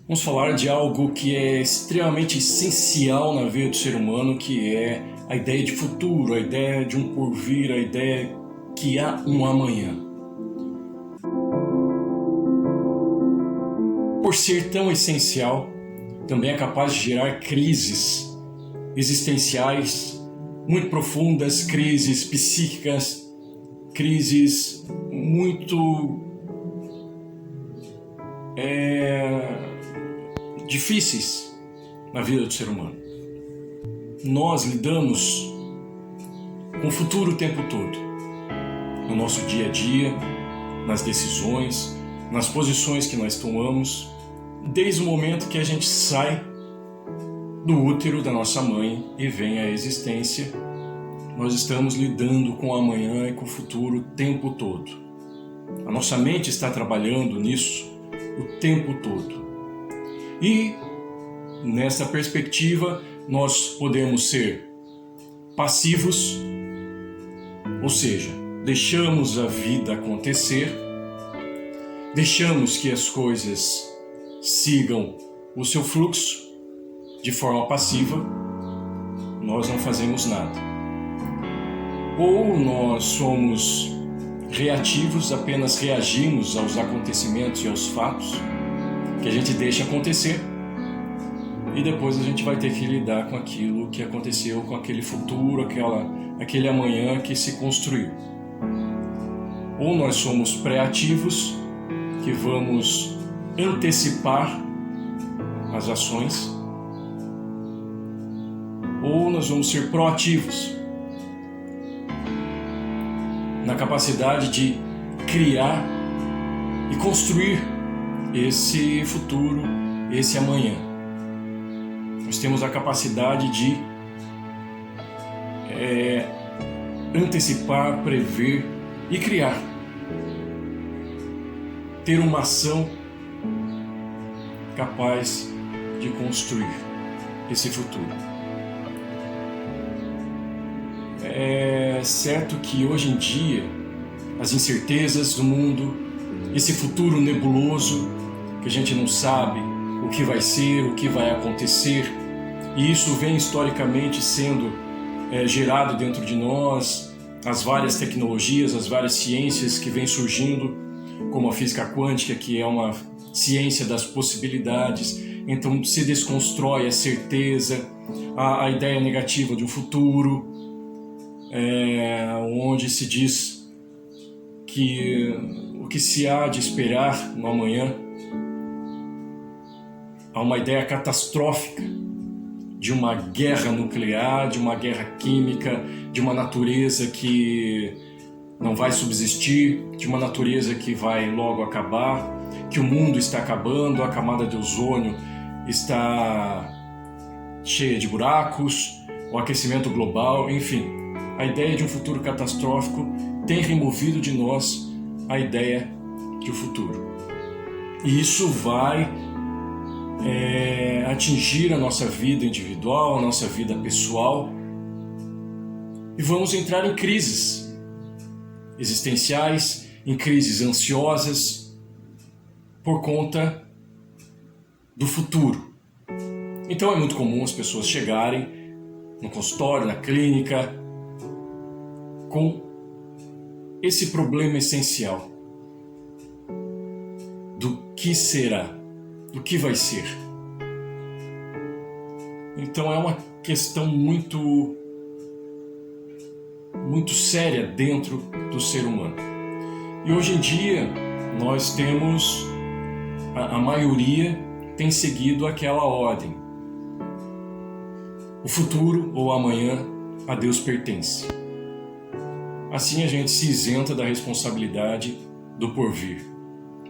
Vamos falar de algo que é extremamente essencial na vida do ser humano, que é a ideia de futuro, a ideia de um porvir, a ideia que há um amanhã. Por ser tão essencial, também é capaz de gerar crises existenciais muito profundas, crises psíquicas, crises muito difíceis na vida do ser humano. Nós lidamos com o futuro o tempo todo, no nosso dia a dia, nas decisões, nas posições que nós tomamos, desde o momento que a gente sai do útero da nossa mãe e vem à existência. Nós estamos lidando com o amanhã e com o futuro o tempo todo. A nossa mente está trabalhando nisso o tempo todo. E, nessa perspectiva, nós podemos ser passivos, ou seja, deixamos a vida acontecer, deixamos que as coisas sigam o seu fluxo de forma passiva, nós não fazemos nada. Ou nós somos reativos, apenas reagimos aos acontecimentos e aos fatos que a gente deixa acontecer e depois a gente vai ter que lidar com aquilo que aconteceu, com aquele futuro, aquele amanhã que se construiu. Ou nós somos pré-ativos, que vamos antecipar as ações, ou nós vamos ser proativos, na capacidade de criar e construir esse futuro, esse amanhã. Nós temos a capacidade de antecipar, prever e criar. Ter uma ação capaz de construir esse futuro. É certo que hoje em dia as incertezas do mundo, esse futuro nebuloso que a gente não sabe o que vai ser, o que vai acontecer, e isso vem historicamente sendo gerado dentro de nós, as várias tecnologias, as várias ciências que vêm surgindo, como a física quântica, que é uma ciência das possibilidades. Então se desconstrói a certeza, a ideia negativa de um futuro, onde se diz que o que se há de esperar no amanhã, há uma ideia catastrófica de uma guerra nuclear, de uma guerra química, de uma natureza que não vai subsistir, de uma natureza que vai logo acabar, que o mundo está acabando, a camada de ozônio está cheia de buracos, o aquecimento global, enfim. A ideia de um futuro catastrófico tem removido de nós a ideia de um futuro. E isso vai atingir a nossa vida individual, a nossa vida pessoal, e vamos entrar em crises existenciais, em crises ansiosas, por conta do futuro. Então é muito comum as pessoas chegarem no consultório, na clínica, com esse problema essencial do que será, do que vai ser. Então é uma questão muito séria dentro do ser humano. E hoje em dia nós temos, a maioria tem seguido aquela ordem: o futuro ou amanhã a Deus pertence. Assim a gente se isenta da responsabilidade do porvir,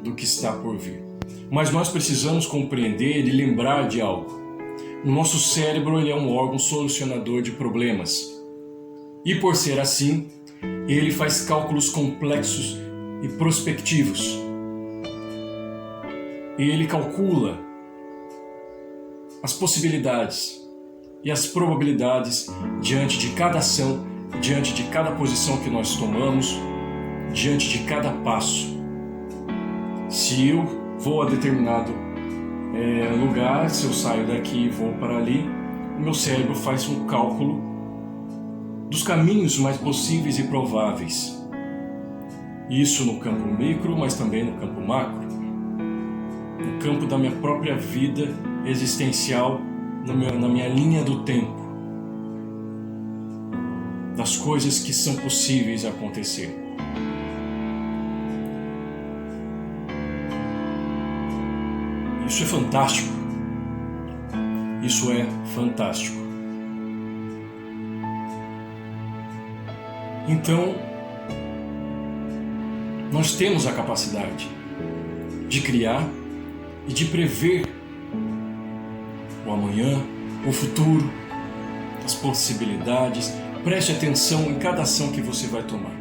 do que está por vir. Mas nós precisamos compreender e lembrar de algo. O nosso cérebro, ele é um órgão solucionador de problemas. E por ser assim, ele faz cálculos complexos e prospectivos. Ele calcula as possibilidades e as probabilidades diante de cada ação, diante de cada posição que nós tomamos, diante de cada passo. Se eu vou a determinado lugar, se eu saio daqui e vou para ali, o meu cérebro faz um cálculo dos caminhos mais possíveis e prováveis. Isso no campo micro, mas também no campo macro, no campo da minha própria vida existencial, na minha linha do tempo, das coisas que são possíveis acontecer. Isso é fantástico. Isso é fantástico. Então, nós temos a capacidade de criar e de prever o amanhã, o futuro, as possibilidades. Preste atenção em cada ação que você vai tomar.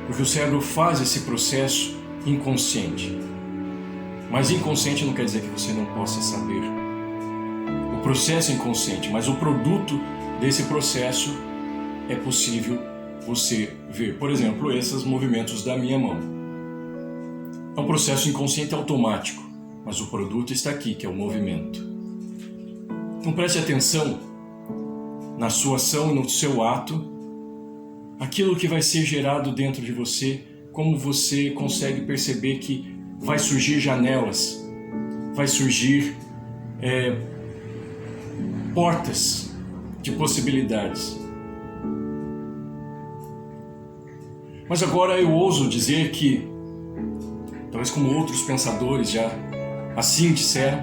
Porque o cérebro faz esse processo inconsciente. Mas inconsciente não quer dizer que você não possa saber. O processo é inconsciente, mas o produto desse processo é possível você ver. Por exemplo, esses movimentos da minha mão. É um processo inconsciente automático, mas o produto está aqui, que é o movimento. Então preste atenção na sua ação e no seu ato, aquilo que vai ser gerado dentro de você, como você consegue perceber que vai surgir janelas, vai surgir portas de possibilidades. Mas agora eu ouso dizer que, talvez como outros pensadores já assim disseram,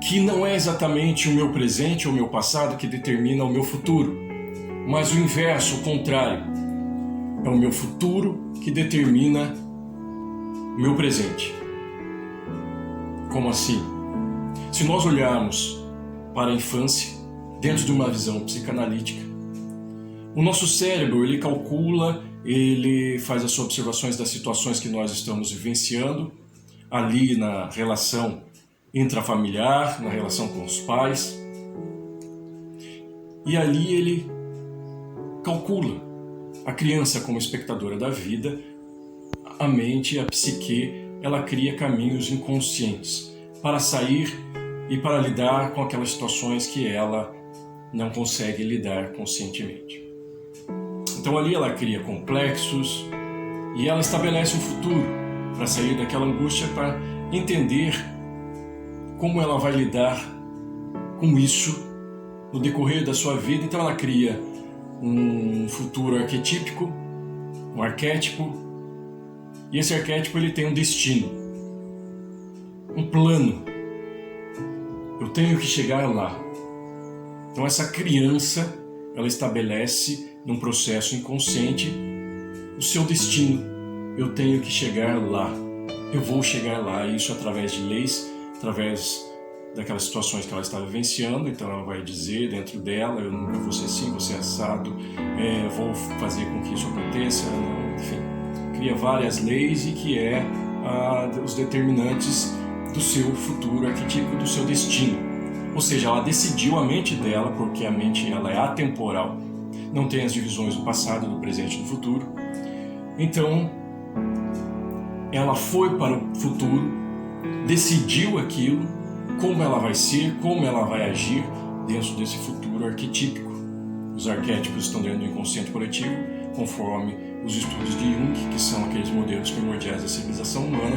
que não é exatamente o meu presente ou o meu passado que determina o meu futuro, mas o inverso, o contrário. É o meu futuro que determina o meu presente. Como assim? Se nós olharmos para a infância, dentro de uma visão psicanalítica, o nosso cérebro, ele calcula, ele faz as observações das situações que nós estamos vivenciando, ali na relação intrafamiliar, na relação com os pais, e ali ele calcula a criança como espectadora da vida. A mente, a psique, ela cria caminhos inconscientes para sair e para lidar com aquelas situações que ela não consegue lidar conscientemente. Então ali ela cria complexos e ela estabelece um futuro para sair daquela angústia, para entender como ela vai lidar com isso no decorrer da sua vida. Então ela cria um futuro arquetípico, um arquétipo. E esse arquétipo ele tem um destino, um plano. Eu tenho que chegar lá. Então essa criança, ela estabelece num processo inconsciente o seu destino. Eu tenho que chegar lá. Eu vou chegar lá. Isso através de leis, através daquelas situações que ela está vivenciando. Então ela vai dizer dentro dela: eu nunca vou ser assim, vou ser assado, vou fazer com que isso aconteça, enfim. Cria várias leis e que é os determinantes do seu futuro arquetípico, do seu destino. Ou seja, ela decidiu, a mente dela, porque a mente ela é atemporal, não tem as divisões do passado, do presente e do futuro. Então, ela foi para o futuro, decidiu aquilo, como ela vai ser, como ela vai agir dentro desse futuro arquetípico. Os arquétipos estão dentro do inconsciente coletivo, conforme os estudos de Jung, que são aqueles modelos primordiais da civilização humana: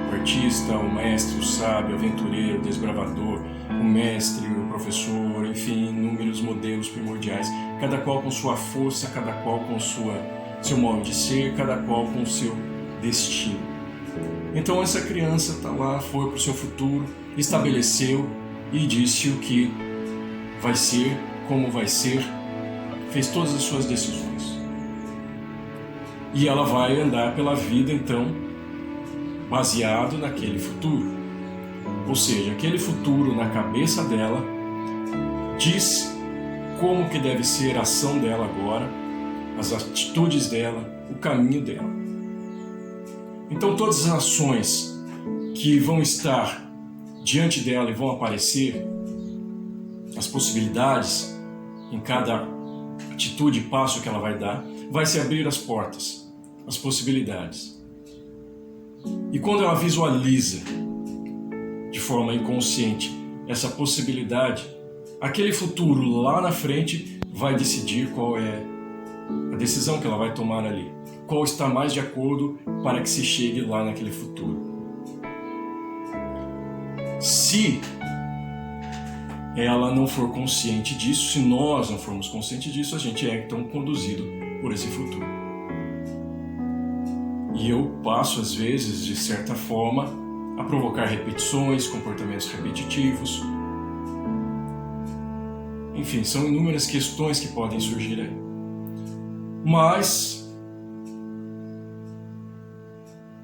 o artista, o mestre, o sábio, o aventureiro, o desbravador, o mestre, o professor, enfim, inúmeros modelos primordiais, cada qual com sua força, cada qual com seu modo de ser, cada qual com seu destino. Então essa criança está lá, foi para o seu futuro, estabeleceu e disse o que vai ser, como vai ser, fez todas as suas decisões. E ela vai andar pela vida, então, baseado naquele futuro. Ou seja, aquele futuro na cabeça dela diz como que deve ser a ação dela agora, as atitudes dela, o caminho dela. Então todas as ações que vão estar diante dela e vão aparecer, as possibilidades em cada atitude e passo que ela vai dar, vai se abrir as portas, as possibilidades. E quando ela visualiza de forma inconsciente essa possibilidade, aquele futuro lá na frente vai decidir qual é a decisão que ela vai tomar ali, qual está mais de acordo para que se chegue lá naquele futuro. Se ela não for consciente disso, se nós não formos conscientes disso, a gente é então conduzido por esse futuro. E eu passo, às vezes, de certa forma, a provocar repetições, comportamentos repetitivos. Enfim, são inúmeras questões que podem surgir aí. Mas,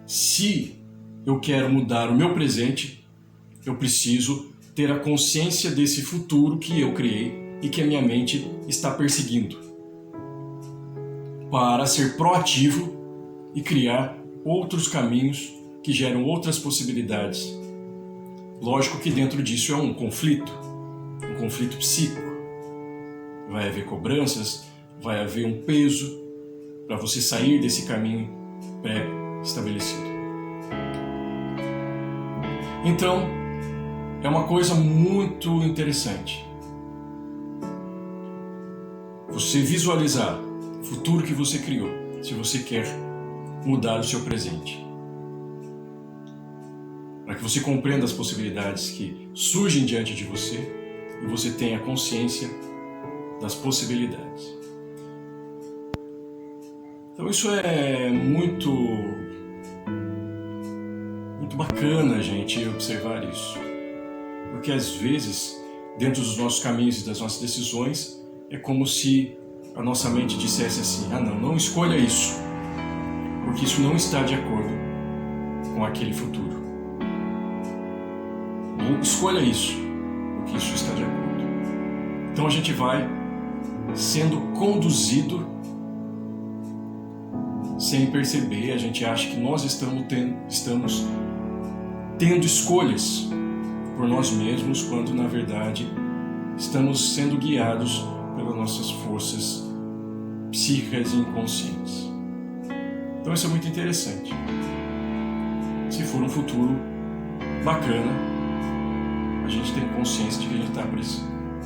se eu quero mudar o meu presente, eu preciso ter a consciência desse futuro que eu criei e que a minha mente está perseguindo, para ser proativo e criar outros caminhos que geram outras possibilidades. Lógico que dentro disso é um conflito psíquico. Vai haver cobranças, vai haver um peso para você sair desse caminho pré-estabelecido. Então, é uma coisa muito interessante você visualizar o futuro que você criou, se você quer mudar o seu presente. Para que você compreenda as possibilidades que surgem diante de você e você tenha consciência das possibilidades. Então isso é muito bacana a gente observar isso. Porque às vezes, dentro dos nossos caminhos e das nossas decisões, é como se a nossa mente dissesse assim: não escolha isso, porque isso não está de acordo com aquele futuro. Não escolha isso, porque isso está de acordo. Então a gente vai sendo conduzido sem perceber. A gente acha que nós estamos tendo escolhas por nós mesmos, quando na verdade estamos sendo guiados pelas nossas forças psíquicas e inconscientes. Então isso é muito interessante. Se for um futuro bacana, a gente tem consciência de que a gente está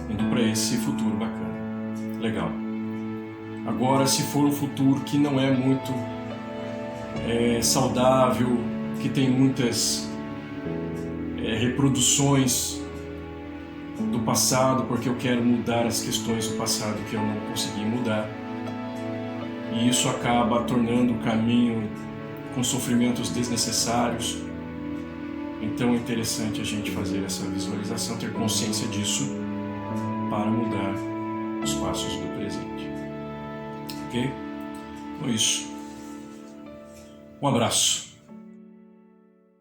indo para esse futuro bacana. Legal. Agora, se for um futuro que não é muito saudável, que tem muitas reproduções do passado, porque eu quero mudar as questões do passado que eu não consegui mudar, e isso acaba tornando o caminho com sofrimentos desnecessários. Então é interessante a gente fazer essa visualização, ter consciência disso para mudar os passos do presente. Ok? Então é isso. Um abraço.